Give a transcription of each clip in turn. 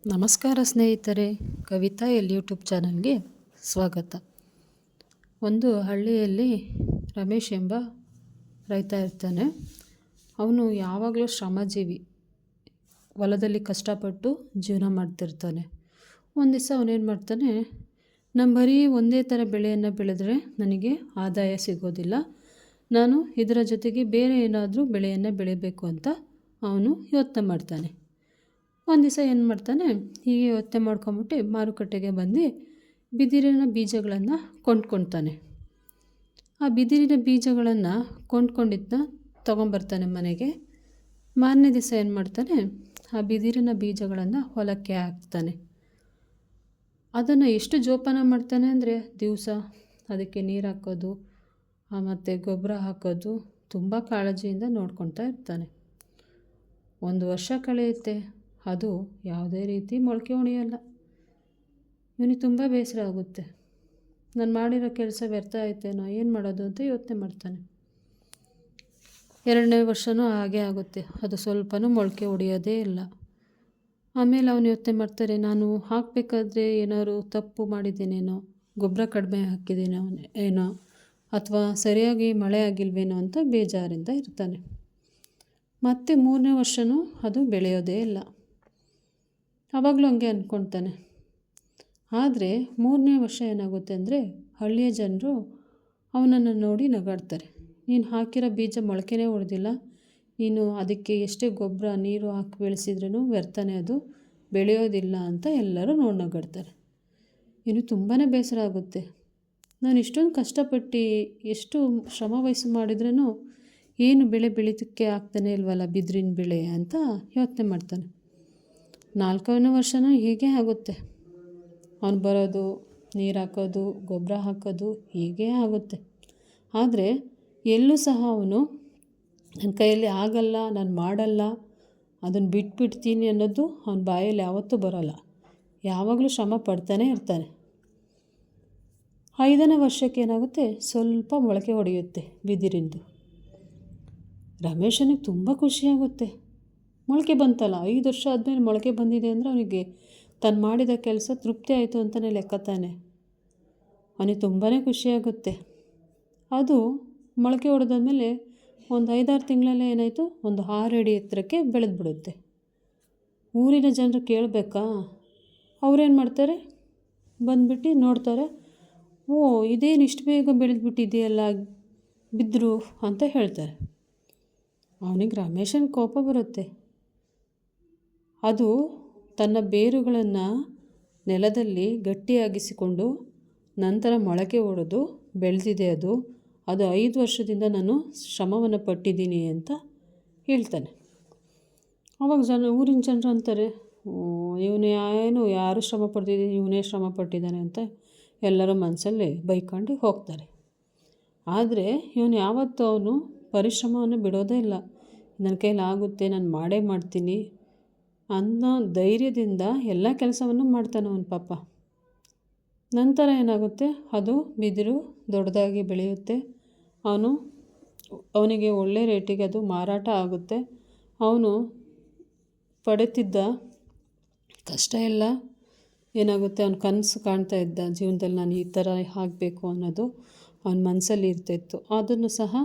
ನಮಸ್ಕಾರ ಸ್ನೇಹಿತರೆ, ಕವಿತಾ ಯೂಟ್ಯೂಬ್ ಚಾನಲ್ಗೆ ಸ್ವಾಗತ. ಒಂದು ಹಳ್ಳಿಯಲ್ಲಿ ರಮೇಶ್ ಎಂಬ ರೈತ ಇರ್ತಾನೆ. ಅವನು ಯಾವಾಗಲೂ ಶ್ರಮಜೀವಿ, ಹೊಲದಲ್ಲಿ ಕಷ್ಟಪಟ್ಟು ಜೀವನ ಮಾಡ್ತಿರ್ತಾನೆ. ಒಂದು ದಿವಸ ಅವನೇನು ಮಾಡ್ತಾನೆ, ನಾನು ಬರೀ ಒಂದೇ ಥರ ಬೆಳೆಯನ್ನು ಬೆಳೆದ್ರೆ ನನಗೆ ಆದಾಯ ಸಿಗೋದಿಲ್ಲ, ನಾನು ಇದರ ಜೊತೆಗೆ ಬೇರೆ ಏನಾದರೂ ಬೆಳೆಯನ್ನು ಬೆಳಿಬೇಕು ಅಂತ ಅವನು ಯೋಚನೆ ಮಾಡ್ತಾನೆ. ಒಂದು ದಿವಸ ಏನು ಮಾಡ್ತಾನೆ, ಹೀಗೆ ಯೋಚನೆ ಮಾಡ್ಕೊಂಬಿಟ್ಟು ಮಾರುಕಟ್ಟೆಗೆ ಬಂದು ಬಿದಿರಿನ ಬೀಜಗಳನ್ನು ಕೊಂಡ್ಕೊಳ್ತಾನೆ. ಆ ಬಿದಿರಿನ ಬೀಜಗಳನ್ನು ಕೊಂಡ್ಕೊಂಡಿದ್ದನ್ನ ತೊಗೊಂಬರ್ತಾನೆ ಮನೆಗೆ. ಮಾರನೇ ದಿವಸ ಏನು ಮಾಡ್ತಾನೆ, ಆ ಬಿದಿರಿನ ಬೀಜಗಳನ್ನು ಹೊಲಕ್ಕೆ ಹಾಕ್ತಾನೆ. ಅದನ್ನು ಎಷ್ಟು ಜೋಪಾನ ಮಾಡ್ತಾನೆ ಅಂದರೆ, ದಿವಸ ಅದಕ್ಕೆ ನೀರು ಹಾಕೋದು ಮತ್ತು ಗೊಬ್ಬರ ಹಾಕೋದು, ತುಂಬ ಕಾಳಜಿಯಿಂದ ನೋಡ್ಕೊತಾ ಇರ್ತಾನೆ. ಒಂದು ವರ್ಷ ಕಳೆಯುತ್ತೆ, ಅದು ಯಾವುದೇ ರೀತಿ ಮೊಳಕೆ ಹೊಡೆಯಲ್ಲ. ಇವನಿಗೆ ತುಂಬ ಬೇಸರ ಆಗುತ್ತೆ. ನಾನು ಮಾಡಿರೋ ಕೆಲಸ ವ್ಯರ್ಥ ಆಯ್ತೇನೋ, ಏನು ಮಾಡೋದು ಅಂತ ಯೋಚನೆ ಮಾಡ್ತಾನೆ. ಎರಡನೇ ವರ್ಷವೂ ಹಾಗೆ ಆಗುತ್ತೆ, ಅದು ಸ್ವಲ್ಪನೂ ಮೊಳಕೆ ಹೊಡೆಯೋದೇ ಇಲ್ಲ. ಆಮೇಲೆ ಅವನು ಯೋಚನೆ ಮಾಡ್ತಾರೆ, ನಾನು ಹಾಕಬೇಕಾದ್ರೆ ಏನಾದ್ರು ತಪ್ಪು ಮಾಡಿದ್ದೇನೇನೋ, ಗೊಬ್ಬರ ಕಡಿಮೆ ಹಾಕಿದ್ದೇನೋ ಏನೋ, ಅಥವಾ ಸರಿಯಾಗಿ ಮಳೆ ಆಗಿಲ್ವೇನೋ ಅಂತ ಬೇಜಾರಿಂದ ಇರ್ತಾನೆ. ಮತ್ತೆ ಮೂರನೇ ವರ್ಷವೂ ಅದು ಬೆಳೆಯೋದೇ ಇಲ್ಲ. ಆವಾಗಲೂ ಹಂಗೆ ಅಂದ್ಕೊಳ್ತಾನೆ. ಆದರೆ ಮೂರನೇ ವರ್ಷ ಏನಾಗುತ್ತೆ ಅಂದರೆ, ಹಳ್ಳಿಯ ಜನರು ಅವನನ್ನು ನೋಡಿ ನಗಾಡ್ತಾರೆ. ನೀನು ಹಾಕಿರೋ ಬೀಜ ಮೊಳಕೆನೇ ಹೊಡೆದಿಲ್ಲ, ನೀನು ಅದಕ್ಕೆ ಎಷ್ಟೇ ಗೊಬ್ಬರ ನೀರು ಹಾಕಿ ಬೆಳೆಸಿದ್ರೂ ವ್ಯರ್ಥನೇ, ಅದು ಬೆಳೆಯೋದಿಲ್ಲ ಅಂತ ಎಲ್ಲರೂ ನೋಡಿ ನಗಾಡ್ತಾರೆ. ಇನ್ನು ತುಂಬಾ ಬೇಸರ ಆಗುತ್ತೆ. ನಾನು ಇಷ್ಟೊಂದು ಕಷ್ಟಪಟ್ಟು ಎಷ್ಟು ಶ್ರಮ ವಹಿಸಿ ಮಾಡಿದ್ರೂ ಏನು ಬೆಳೆ ಬೆಳೀತಕ್ಕೆ ಆಗ್ತಾನೆ ಇಲ್ವಲ್ಲ, ಬಿದಿರಿನ ಬೆಳೆ ಅಂತ ಯೋಚನೆ ಮಾಡ್ತಾನೆ. ನಾಲ್ಕನೇ ವರ್ಷವೂ ಹೀಗೆ ಆಗುತ್ತೆ. ಅವನು ಬರೋದು, ನೀರು ಹಾಕೋದು, ಗೊಬ್ಬರ ಹಾಕೋದು ಹೀಗೇ ಆಗುತ್ತೆ. ಆದರೆ ಎಲ್ಲೂ ಸಹ ಅವನು ನನ್ನ ಕೈಯಲ್ಲಿ ಆಗಲ್ಲ, ನಾನು ಮಾಡಲ್ಲ, ಅದನ್ನು ಬಿಟ್ಬಿಡ್ತೀನಿ ಅನ್ನೋದು ಅವನ ಬಾಯಲ್ಲಿ ಯಾವತ್ತೂ ಬರೋಲ್ಲ. ಯಾವಾಗಲೂ ಶ್ರಮ ಪಡ್ತಾನೆ ಇರ್ತಾನೆ. 5ನೇ ವರ್ಷಕ್ಕೆ ಏನಾಗುತ್ತೆ, ಸ್ವಲ್ಪ ಮೊಳಕೆ ಹೊಡೆಯುತ್ತೆ ಬಿದಿರಿಂದು. ರಮೇಶನಿಗೆ ತುಂಬ ಖುಷಿಯಾಗುತ್ತೆ. ಮೊಳಕೆ ಬಂತಲ್ಲ, 5 ವರ್ಷ ಆದಮೇಲೆ ಮೊಳಕೆ ಬಂದಿದೆ ಅಂದರೆ ಅವನಿಗೆ ತಾನು ಮಾಡಿದ ಕೆಲಸ ತೃಪ್ತಿ ಆಯಿತು ಅಂತಲೇ ಲೆಕ್ಕತಾನೆ. ಅವನಿಗೆ ತುಂಬಾ ಖುಷಿಯಾಗುತ್ತೆ. ಅದು ಮೊಳಕೆ ಹೊಡೆದಾದ್ಮೇಲೆ ಒಂದು 5-6 ತಿಂಗಳಲ್ಲೇ ಏನಾಯಿತು, ಒಂದು 6 ಅಡಿ ಎತ್ತರಕ್ಕೆ ಬೆಳೆದ್ಬಿಡುತ್ತೆ. ಊರಿನ ಜನರು ಕೇಳಬೇಕಾ, ಅವ್ರೇನು ಮಾಡ್ತಾರೆ, ಬಂದುಬಿಟ್ಟು ನೋಡ್ತಾರೆ, ಓ ಇದೇನು ಇಷ್ಟು ಬೇಗ ಬೆಳೆದ್ಬಿಟ್ಟಿದೆಯಲ್ಲ ಬಿದ್ದರು ಅಂತ ಹೇಳ್ತಾರೆ. ಅವನಿಗೆ ರಮೇಶನ ಕೋಪ ಬರುತ್ತೆ. ಅದು ತನ್ನ ಬೇರುಗಳನ್ನು ನೆಲದಲ್ಲಿ ಗಟ್ಟಿಯಾಗಿಸಿಕೊಂಡು ನಂತರ ಮೊಳಕೆ ಹೊಡೆದು ಬೆಳೆದಿದೆ. ಅದು 5 ವರ್ಷದಿಂದ ನಾನು ಶ್ರಮವನ್ನು ಪಟ್ಟಿದ್ದೀನಿ ಅಂತ ಹೇಳ್ತಾನೆ. ಆವಾಗ ಊರಿನ ಜನರು ಅಂತಾರೆ, ಇವನು ಯಾರು ಶ್ರಮ ಪಡ್ತಿದ್ದೀನಿ, ಇವನೇ ಶ್ರಮ ಪಟ್ಟಿದ್ದಾನೆ ಅಂತ ಎಲ್ಲರೂ ಮನಸ್ಸಲ್ಲಿ ಬೈಕೊಂಡು ಹೋಗ್ತಾರೆ. ಆದರೆ ಇವನು ಯಾವತ್ತೂ ಅವನು ಪರಿಶ್ರಮವನ್ನು ಬಿಡೋದೇ ಇಲ್ಲ. ನನ್ನ ಕೈಲಿ ಆಗುತ್ತೆ, ನಾನು ಮಾಡೇ ಮಾಡ್ತೀನಿ ಅನ್ನೋ ಧೈರ್ಯದಿಂದ ಎಲ್ಲ ಕೆಲಸವನ್ನು ಮಾಡ್ತಾನೆ ಅವನು ಪಾಪ. ನಂತರ ಏನಾಗುತ್ತೆ, ಅದು ಬಿದಿರು ದೊಡ್ಡದಾಗಿ ಬೆಳೆಯುತ್ತೆ. ಅವನಿಗೆ ಒಳ್ಳೆ ರೇಟಿಗೆ ಅದು ಮಾರಾಟ ಆಗುತ್ತೆ. ಅವನು ಪಡೆತಿದ್ದ ಕಷ್ಟ ಎಲ್ಲ ಏನಾಗುತ್ತೆ, ಅವನು ಕನಸು ಕಾಣ್ತಾ ಇದ್ದ ಜೀವನದಲ್ಲಿ ನಾನು ಈ ಥರ ಆಗಬೇಕು ಅನ್ನೋದು ಅವನ ಮನಸ್ಸಲ್ಲಿ ಇರ್ತಾಯಿತ್ತು. ಅದನ್ನು ಸಹ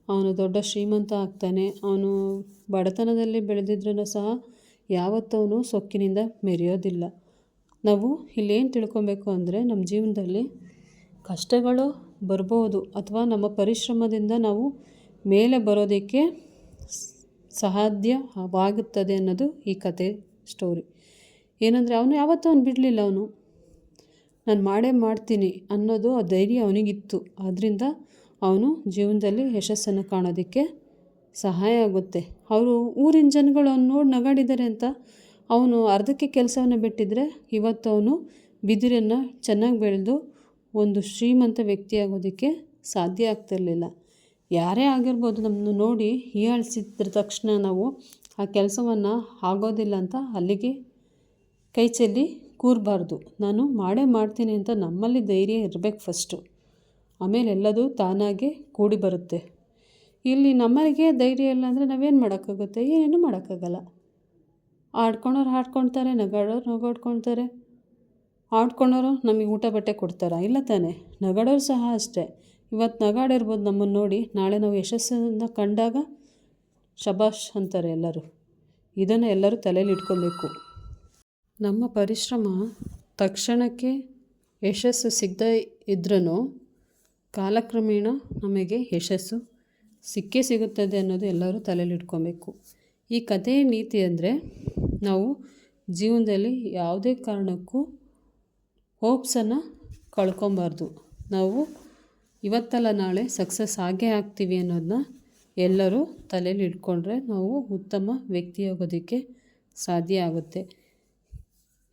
ಅವನು ದೊಡ್ಡ ಶ್ರೀಮಂತ ಆಗ್ತಾನೆ. ಅವನು ಬಡತನದಲ್ಲಿ ಬೆಳೆದಿದ್ರೂ ಸಹ ಯಾವತ್ತವನು ಸೊಕ್ಕಿನಿಂದ ಮೆರೆಯೋದಿಲ್ಲ. ನಾವು ಇಲ್ಲೇನು ತಿಳ್ಕೊಬೇಕು ಅಂದರೆ, ನಮ್ಮ ಜೀವನದಲ್ಲಿ ಕಷ್ಟಗಳು ಬರ್ಬೋದು, ಅಥವಾ ಪರಿಶ್ರಮದಿಂದ ನಾವು ಮೇಲೆ ಬರೋದಕ್ಕೆ ಸಾಧ್ಯವಾಗುತ್ತದೆ ಅನ್ನೋದು ಈ ಕತೆ ಸ್ಟೋರಿ. ಏನಂದರೆ ಅವನು ಬಿಡಲಿಲ್ಲ. ನಾನು ಮಾಡೇ ಮಾಡ್ತೀನಿ ಅನ್ನೋದು ಆ ಧೈರ್ಯ ಅವನಿಗಿತ್ತು. ಆದ್ದರಿಂದ ಅವನು ಜೀವನದಲ್ಲಿ ಯಶಸ್ಸನ್ನು ಕಾಣೋದಕ್ಕೆ ಸಹಾಯ ಆಗುತ್ತೆ. ಊರಿನ ಜನಗಳು ಅವನು ನೋಡಿ ನಗಾಡಿದ್ದಾರೆ ಅಂತ ಅವನು ಅರ್ಧಕ್ಕೆ ಕೆಲಸವನ್ನು ಬಿಟ್ಟಿದ್ರೆ ಇವತ್ತು ಅವನು ಬಿದಿರನ್ನು ಚೆನ್ನಾಗಿ ಬೆಳೆದು ಒಂದು ಶ್ರೀಮಂತ ವ್ಯಕ್ತಿಯಾಗೋದಕ್ಕೆ ಸಾಧ್ಯ ಆಗ್ತಿರಲಿಲ್ಲ. ಯಾರೇ ಆಗಿರ್ಬೋದು, ನಮ್ಮನ್ನು ನೋಡಿ ಹೀಯಾಳಿಸಿದ ತಕ್ಷಣ ನಾವು ಆ ಕೆಲಸವನ್ನು ಆಗೋದಿಲ್ಲ ಅಂತ ಅಲ್ಲಿಗೆ ಕೈ ಚೆಲ್ಲಿ ಕೂರಬಾರ್ದು. ನಾನು ಮಾಡೇ ಮಾಡ್ತೀನಿ ಅಂತ ನಮ್ಮಲ್ಲಿ ಧೈರ್ಯ ಇರಬೇಕು ಫಸ್ಟು. ಆಮೇಲೆ ಎಲ್ಲದೂ ತಾನಾಗೆ ಕೂಡಿ ಬರುತ್ತೆ. ಇಲ್ಲಿ ನಮ್ಮಲ್ಲಿಗೆ ಧೈರ್ಯ ಇಲ್ಲ ಅಂದರೆ ನಾವೇನು ಮಾಡೋಕ್ಕಾಗುತ್ತೆ, ಏನೂ ಮಾಡೋಕ್ಕಾಗಲ್ಲ. ಆಡ್ಕೊಳೋರು ಆಡ್ಕೊಳ್ತಾರೆ, ನಗಾಡೋರು ನಗಾಡ್ಕೊಳ್ತಾರೆ. ಆಡ್ಕೊಳೋರು ನಮಗೆ ಊಟ ಬಟ್ಟೆ ಕೊಡ್ತಾರಾ? ಇಲ್ಲ ತಾನೆ. ನಗಾಡೋರು ಸಹ ಅಷ್ಟೇ. ಇವತ್ತು ನಗಾಡಿರ್ಬೋದು ನಮ್ಮನ್ನು ನೋಡಿ, ನಾಳೆ ನಾವು ಯಶಸ್ಸನ್ನು ಕಂಡಾಗ ಶಬಾಷ್ ಅಂತಾರೆ ಎಲ್ಲರೂ. ಇದನ್ನು ಎಲ್ಲರೂ ತಲೆಯಲ್ಲಿ ಇಟ್ಕೊಬೇಕು. ನಮ್ಮ ಪರಿಶ್ರಮ ತಕ್ಷಣಕ್ಕೆ ಯಶಸ್ಸು ಸಿಗದೇ ಇದ್ರೂ ಕಾಲಕ್ರಮೇಣ ನಮಗೆ ಯಶಸ್ಸು ಸಿಕ್ಕೇ ಸಿಗುತ್ತದೆ ಅನ್ನೋದು ಎಲ್ಲರೂ ತಲೆಯಲ್ಲಿ ಇಟ್ಕೊಬೇಕು. ಈ ಕಥೆಯ ನೀತಿ ಅಂದರೆ, ನಾವು ಜೀವನದಲ್ಲಿ ಯಾವುದೇ ಕಾರಣಕ್ಕೂ ಹೋಪ್ಸನ್ನು ಕಳ್ಕೊಬಾರ್ದು. ನಾವು ಇವತ್ತಲ್ಲ ನಾಳೆ ಸಕ್ಸಸ್ ಆಗೇ ಆಗ್ತೀವಿ ಅನ್ನೋದನ್ನ ಎಲ್ಲರೂ ತಲೆಯಲ್ಲಿ ಇಟ್ಕೊಂಡ್ರೆ ನಾವು ಉತ್ತಮ ವ್ಯಕ್ತಿಯಾಗೋದಕ್ಕೆ ಸಾಧ್ಯ ಆಗುತ್ತೆ.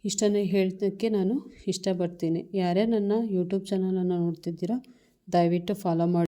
ಇಷ್ಟನ್ನೇ ಹೇಳೋದಕ್ಕೆ ನಾನು ಇಷ್ಟಪಡ್ತೀನಿ. ಯಾರೇ ನನ್ನ ಯೂಟ್ಯೂಬ್ ಚಾನಲನ್ನು ನೋಡ್ತಿದ್ದೀರೋ ದಯವಿಟ್ಟು ಫಾಲೋ ಮಾಡಿ.